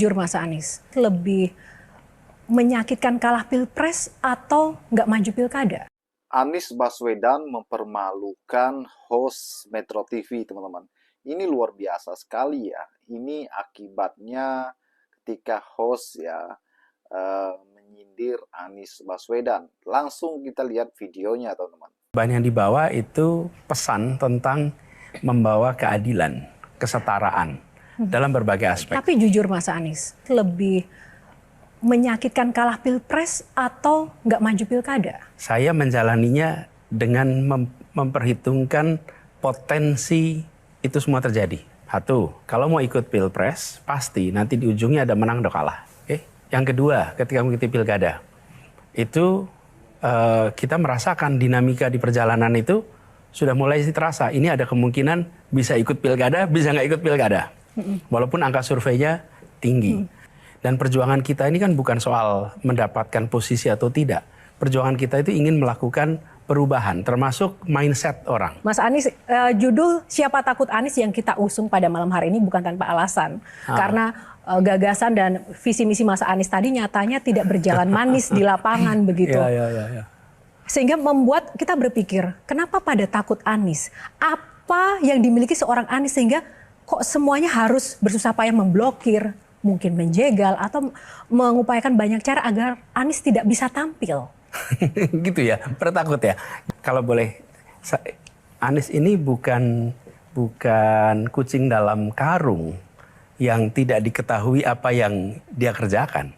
jujur Mas Anies, lebih menyakitkan kalah pilpres atau nggak maju pilkada? Anies Baswedan mempermalukan host Metro TV, teman-teman. Ini luar biasa sekali ya. Ini akibatnya ketika host ya menyindir Anies Baswedan. Langsung kita lihat videonya, teman-teman. Bahan yang dibawa itu pesan tentang membawa keadilan, kesetaraan dalam berbagai aspek. Tapi jujur Mas Anies, lebih menyakitkan kalah pilpres atau nggak maju pilkada? Saya menjalaninya dengan memperhitungkan potensi itu semua terjadi. Satu, kalau mau ikut pilpres, pasti nanti di ujungnya ada menang atau kalah. Yang kedua, ketika mengikuti pilkada, itu kita merasakan dinamika di perjalanan itu sudah mulai terasa. Ini ada kemungkinan bisa ikut pilkada, bisa nggak ikut pilkada. Walaupun angka surveinya tinggi. Dan perjuangan kita ini kan bukan soal mendapatkan posisi atau tidak. Perjuangan kita itu ingin melakukan perubahan, termasuk mindset orang. Mas Anies, judul Siapa Takut Anies yang kita usung pada malam hari ini bukan tanpa alasan. Karena gagasan dan visi misi Mas Anies tadi nyatanya tidak berjalan manis di lapangan begitu. Ya. Sehingga membuat kita berpikir, kenapa pada takut Anies? Apa yang dimiliki seorang Anies sehingga kok semuanya harus bersusah payah memblokir, mungkin menjegal, atau mengupayakan banyak cara agar Anies tidak bisa tampil? Gitu ya, bertakut ya. Kalau boleh, Anies ini bukan kucing dalam karung yang tidak diketahui apa yang dia kerjakan.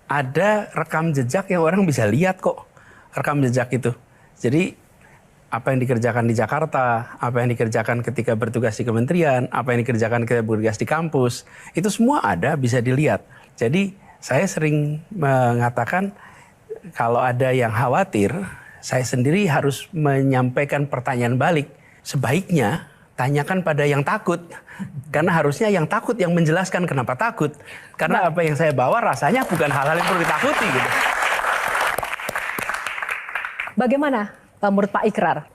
Ada rekam jejak yang orang bisa lihat kok. Rekam jejak itu. Jadi apa yang dikerjakan di Jakarta, apa yang dikerjakan ketika bertugas di kementerian, apa yang dikerjakan ketika bertugas di kampus, itu semua ada, bisa dilihat. Jadi saya sering mengatakan kalau ada yang khawatir, saya sendiri harus menyampaikan pertanyaan balik. Sebaiknya tanyakan pada yang takut. Karena harusnya yang takut yang menjelaskan kenapa takut. Karena apa yang saya bawa rasanya bukan hal-hal yang perlu ditakuti gitu. Bagaimana menurut Pak Ikrar?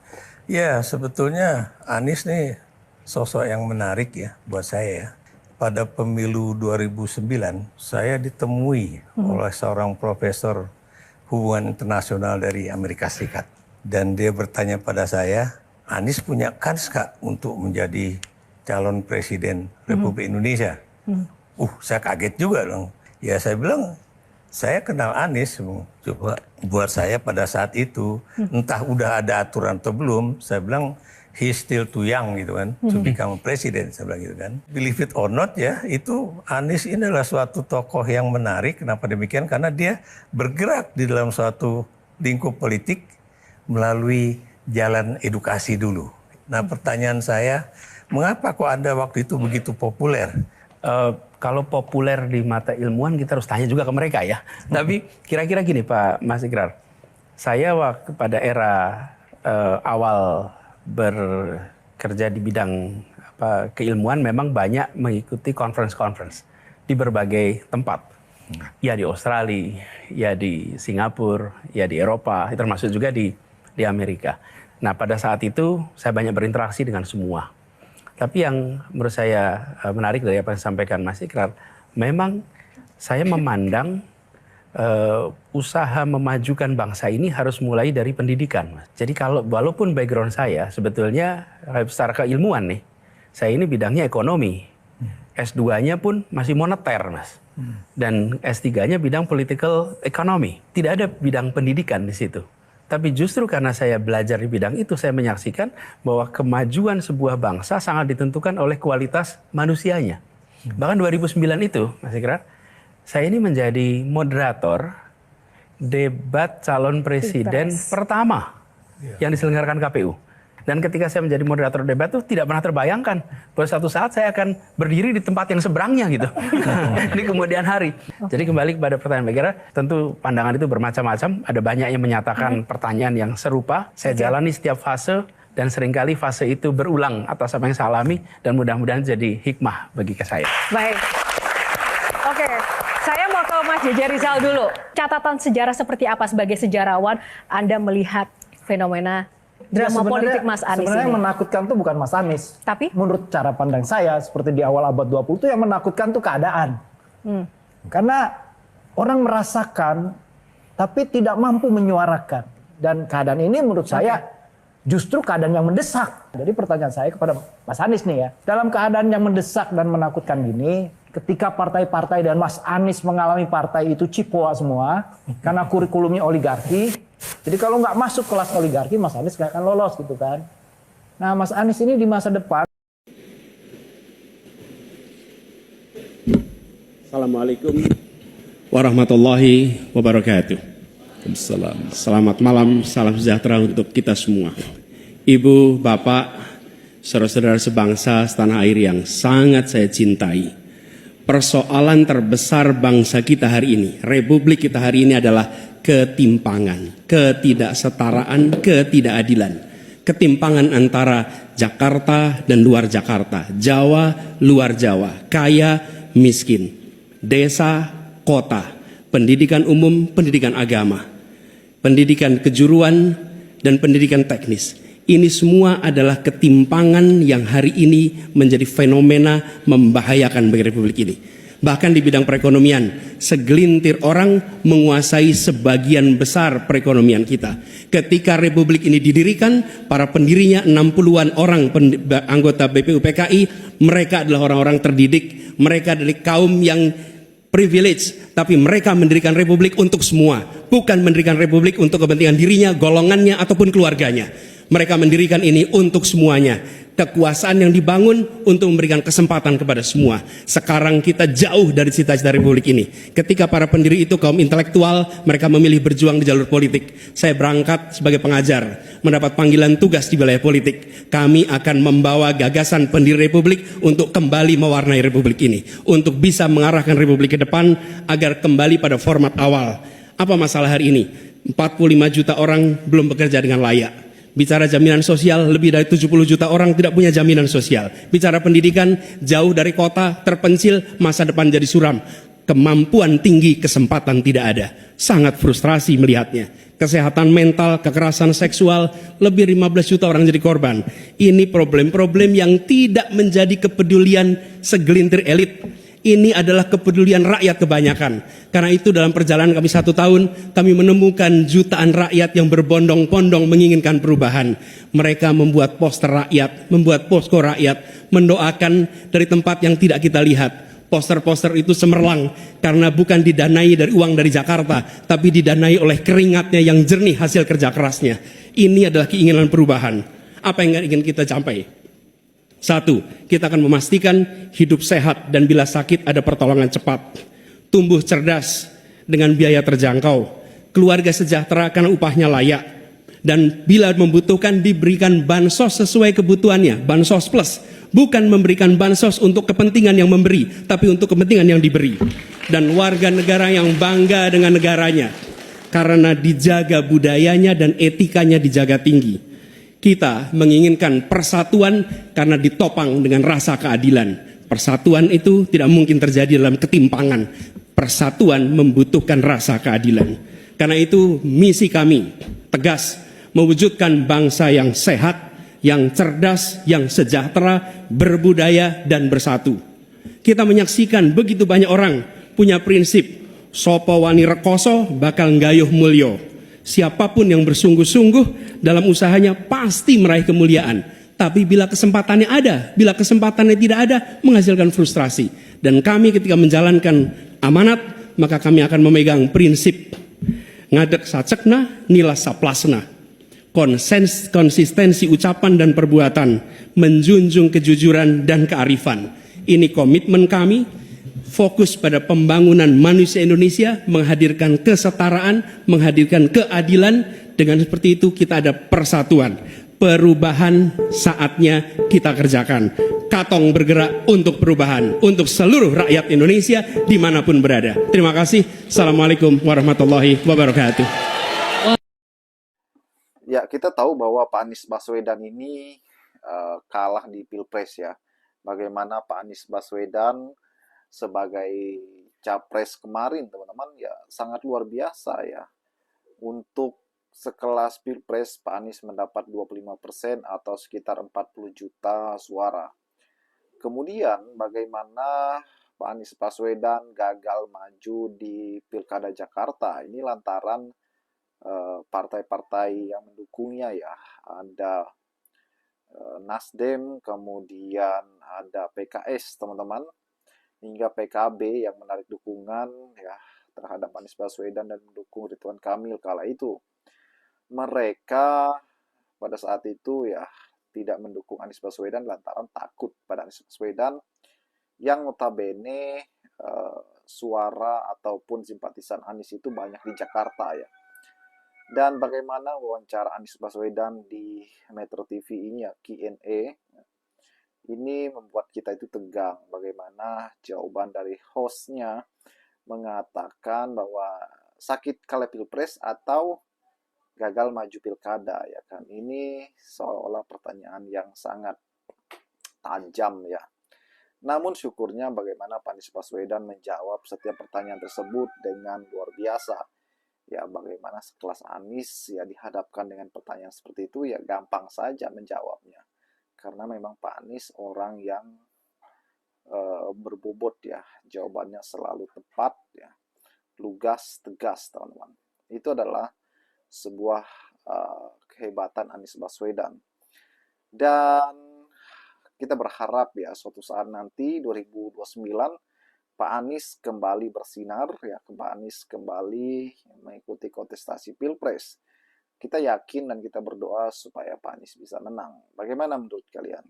Ya, sebetulnya Anies nih sosok yang menarik ya buat saya ya. Pada pemilu 2009, saya ditemui oleh seorang profesor hubungan internasional dari Amerika Serikat. Dan dia bertanya pada saya, Anies punya kans nggak untuk menjadi calon presiden Republik Indonesia? Saya kaget juga dong. Ya saya bilang, saya kenal Anies, coba buat saya pada saat itu, entah udah ada aturan atau belum, saya bilang he's still too young gitu kan, to become president, saya bilang gitu kan. Believe it or not ya, itu Anies ini adalah suatu tokoh yang menarik, kenapa demikian? Karena dia bergerak di dalam suatu lingkup politik melalui jalan edukasi dulu. Nah pertanyaan saya, mengapa kok Anda waktu itu begitu populer? Kalau populer di mata ilmuwan kita harus tanya juga ke mereka ya. Tapi kira-kira gini Pak Mas Ikrar, saya waktu pada era awal bekerja di bidang keilmuan memang banyak mengikuti conference di berbagai tempat. Ya di Australia, ya di Singapura, ya di Eropa, termasuk juga di Amerika. Nah pada saat itu saya banyak berinteraksi dengan semua. Tapi yang menurut saya menarik dari apa yang disampaikan Mas Ikrar, memang saya memandang usaha memajukan bangsa ini harus mulai dari pendidikan. Mas. Jadi walaupun background saya sebetulnya secara keilmuan nih, saya ini bidangnya ekonomi. S2-nya pun masih moneter, Mas. Dan S3-nya bidang political economy. Tidak ada bidang pendidikan di situ. Tapi justru karena saya belajar di bidang itu, saya menyaksikan bahwa kemajuan sebuah bangsa sangat ditentukan oleh kualitas manusianya. Bahkan 2009 itu, Mas Ikrar, saya ini menjadi moderator debat calon presiden pertama yang diselenggarakan KPU. Dan ketika saya menjadi moderator debat itu tidak pernah terbayangkan bahwa suatu saat saya akan berdiri di tempat yang seberangnya gitu. Di kemudian hari. Jadi kembali kepada pertanyaan Mbak Ira, tentu pandangan itu bermacam-macam. Ada banyak yang menyatakan pertanyaan yang serupa. Saya jalani setiap fase dan seringkali fase itu berulang atas apa yang saya alami dan mudah-mudahan jadi hikmah bagi saya. Baik. Oke, saya mau ke Mas JJ Rizal dulu. Catatan sejarah seperti apa sebagai sejarawan Anda melihat fenomena drama politik Mas Anies sebenarnya ini? Yang menakutkan tuh bukan Mas Anies. Tapi? Menurut cara pandang saya, seperti di awal abad 20 itu yang menakutkan tuh keadaan. Karena orang merasakan tapi tidak mampu menyuarakan. Dan keadaan ini menurut saya justru keadaan yang mendesak. Jadi pertanyaan saya kepada Mas Anies nih ya. Dalam keadaan yang mendesak dan menakutkan gini, ketika partai-partai dan Mas Anies mengalami partai itu cipoa semua, karena kurikulumnya oligarki. Jadi kalau nggak masuk kelas oligarki, Mas Anies nggak akan lolos gitu kan. Nah Mas Anies ini di masa depan. Assalamualaikum warahmatullahi wabarakatuh. Selamat malam, salam sejahtera untuk kita semua. Ibu, Bapak, saudara-saudara sebangsa setanah air yang sangat saya cintai. Persoalan terbesar bangsa kita hari ini, republik kita hari ini adalah ketimpangan, ketidaksetaraan, ketidakadilan. Ketimpangan antara Jakarta dan luar Jakarta, Jawa, luar Jawa, kaya, miskin, desa, kota, pendidikan umum, pendidikan agama, pendidikan kejuruan, dan pendidikan teknis. Ini semua adalah ketimpangan yang hari ini menjadi fenomena membahayakan bagi republik ini. Bahkan di bidang perekonomian, segelintir orang menguasai sebagian besar perekonomian kita. Ketika republik ini didirikan, para pendirinya 60-an orang anggota BPUPKI, mereka adalah orang-orang terdidik, mereka adalah kaum yang privilege, tapi mereka mendirikan republik untuk semua, bukan mendirikan republik untuk kepentingan dirinya, golongannya, ataupun keluarganya. Mereka mendirikan ini untuk semuanya. Kekuasaan yang dibangun untuk memberikan kesempatan kepada semua. Sekarang kita jauh dari cita-cita republik ini. Ketika para pendiri itu kaum intelektual, mereka memilih berjuang di jalur politik. Saya berangkat sebagai pengajar, mendapat panggilan tugas di wilayah politik. Kami akan membawa gagasan pendiri republik untuk kembali mewarnai republik ini, untuk bisa mengarahkan republik ke depan agar kembali pada format awal. Apa masalah hari ini? 45 juta orang belum bekerja dengan layak. Bicara jaminan sosial, lebih dari 70 juta orang tidak punya jaminan sosial. Bicara pendidikan, jauh dari kota, terpencil, masa depan jadi suram. Kemampuan tinggi, kesempatan tidak ada. Sangat frustrasi melihatnya. Kesehatan mental, kekerasan seksual, lebih 15 juta orang jadi korban. Ini problem-problem yang tidak menjadi kepedulian segelintir elit. Ini adalah kepedulian rakyat kebanyakan. Karena itu dalam perjalanan kami 1 tahun, kami menemukan jutaan rakyat yang berbondong-bondong menginginkan perubahan. Mereka membuat poster rakyat, membuat posko rakyat, mendoakan dari tempat yang tidak kita lihat. Poster-poster itu cemerlang karena bukan didanai dari uang dari Jakarta, tapi didanai oleh keringatnya yang jernih hasil kerja kerasnya. Ini adalah keinginan perubahan. Apa yang ingin kita capai? 1, kita akan memastikan hidup sehat dan bila sakit ada pertolongan cepat. Tumbuh cerdas dengan biaya terjangkau. Keluarga sejahtera karena upahnya layak. Dan bila membutuhkan diberikan bansos sesuai kebutuhannya. Bansos plus. Bukan memberikan bansos untuk kepentingan yang memberi, tapi untuk kepentingan yang diberi. Dan warga negara yang bangga dengan negaranya. Karena dijaga budayanya dan etikanya dijaga tinggi. Kita menginginkan persatuan karena ditopang dengan rasa keadilan. Persatuan itu tidak mungkin terjadi dalam ketimpangan. Persatuan membutuhkan rasa keadilan. Karena itu misi kami tegas mewujudkan bangsa yang sehat, yang cerdas, yang sejahtera, berbudaya dan bersatu. Kita menyaksikan begitu banyak orang punya prinsip sopo wani rekoso bakal nggayuh mulyo. Siapapun yang bersungguh-sungguh dalam usahanya pasti meraih kemuliaan. Tapi bila kesempatannya ada, bila kesempatannya tidak ada, menghasilkan frustrasi. Dan kami ketika menjalankan amanat, maka kami akan memegang prinsip ngadek sacekna, nilas saplasna. Konsistensi ucapan dan perbuatan, menjunjung kejujuran dan kearifan. Ini komitmen kami. Fokus pada pembangunan manusia Indonesia, menghadirkan kesetaraan, menghadirkan keadilan. Dengan seperti itu kita ada persatuan. Perubahan saatnya kita kerjakan. Katong bergerak untuk perubahan, untuk seluruh rakyat Indonesia dimanapun berada. Terima kasih. Assalamualaikum warahmatullahi wabarakatuh. Ya, kita tahu bahwa Pak Anies Baswedan ini kalah di Pilpres ya. Bagaimana Pak Anies Baswedan sebagai capres kemarin teman-teman ya sangat luar biasa ya. Untuk sekelas Pilpres Pak Anies mendapat 25% atau sekitar 40 juta suara. Kemudian bagaimana Pak Anies Baswedan gagal maju di Pilkada Jakarta ini lantaran partai-partai yang mendukungnya ya. Ada Nasdem, kemudian ada PKS, teman-teman, hingga PKB yang menarik dukungan ya terhadap Anies Baswedan dan mendukung Ridwan Kamil kala itu. Mereka pada saat itu ya tidak mendukung Anies Baswedan lantaran takut pada Anies Baswedan yang notabene suara ataupun simpatisan Anies itu banyak di Jakarta ya. Dan bagaimana wawancara Anies Baswedan di Metro TV ini ya, Q&A, ini membuat kita itu tegang. Bagaimana jawaban dari hostnya mengatakan bahwa sakit kala pilpres atau gagal maju pilkada ya kan. Ini seolah-olah pertanyaan yang sangat tajam ya. Namun syukurnya bagaimana Pak Anies Baswedan menjawab setiap pertanyaan tersebut dengan luar biasa. Ya bagaimana sekelas Anies ya dihadapkan dengan pertanyaan seperti itu ya gampang saja menjawabnya. Karena memang Pak Anies orang yang berbobot ya, jawabannya selalu tepat ya, lugas, tegas teman-teman. Itu adalah sebuah kehebatan Anies Baswedan. Dan kita berharap ya suatu saat nanti 2029 Pak Anies kembali bersinar ya, Pak Anies kembali mengikuti kontestasi Pilpres. Kita yakin dan kita berdoa supaya Pak Anies bisa menang. Bagaimana menurut kalian?